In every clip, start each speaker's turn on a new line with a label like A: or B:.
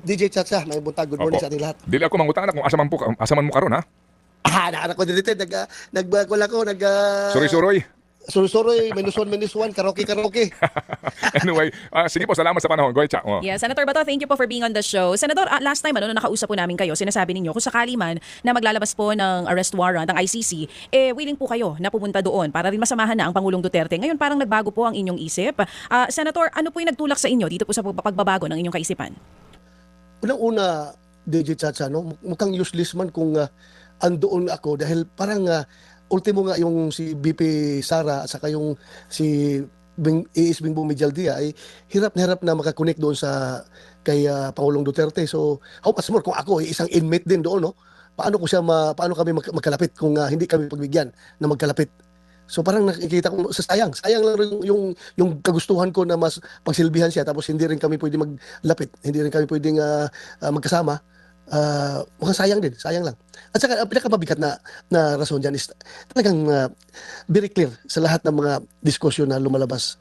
A: DJ Chacha, may buntag. Good morning
B: Opo.
A: sa ating lahat.
B: Dili ako mangutana kung asaman mo karon ha.
A: Naanak ko dito, nagbakol ako,
B: Suroy-suroy.
A: surusuroy, minus one, karaoke.
B: Anyway, sige po, salamat sa panahon. Go ahead, Cha. Oh.
C: Yeah, Senator Bato, thank you po for being on the show. Senador, last time nung nakausap po namin kayo, sinasabi ninyo kung sakali man na maglalabas po ng arrest warrant ng ICC, willing po kayo na pumunta doon para rin masamahan na ang Pangulong Duterte. Ngayon parang nagbago po ang inyong isip. Senator, ano po yung nagtulak sa inyo dito po sa pagbabago ng inyong kaisipan?
A: Unang-una, DJ Chacha, no? Mukhang useless man kung andoon ako dahil parang ultimo nga yung si BP Sara at saka yung si A.S. Bingbong Medialdia ay hirap na makakonect doon sa kay Pangulong Duterte. So, how much more kung ako ay isang inmate din doon, no? Paano paano kami magkalapit kung hindi kami pagbigyan na magkalapit? So parang nakikita ko sayang lang rin yung kagustuhan ko na mas pagsilbihan siya tapos hindi rin kami pwede maglapit, hindi rin kami pwedeng magkasama. Mukhang sayang lang. At saka ang pinakamabigat na rason dyan is talagang very clear sa lahat ng mga diskusyon na lumalabas.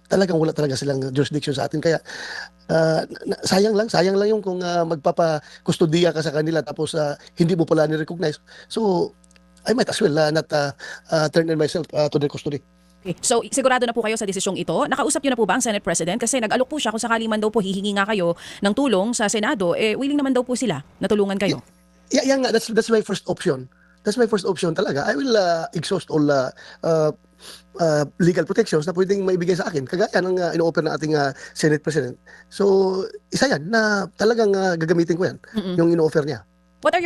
A: Talagang wala talaga silang jurisdiction sa atin. Kaya sayang lang yung kung magpapakustodiya ka sa kanila tapos hindi mo pala ni-recognize. So, I might as well not turn in myself to their custody.
C: Okay. So, sigurado na po kayo sa desisyong ito. Nakausap niyo na po ba ang Senate President? Kasi nag-alok po siya kung sakali man daw po hihingi nga kayo ng tulong sa Senado, willing naman daw po sila na tulungan kayo.
A: Yeah, nga, that's my first option. That's my first option talaga. I will exhaust all legal protections na pwedeng maibigay sa akin. Kagaya ng ino-offer ng ating Senate President. So, isa yan na talagang gagamitin ko yan, yung ino-offer niya.
C: What are your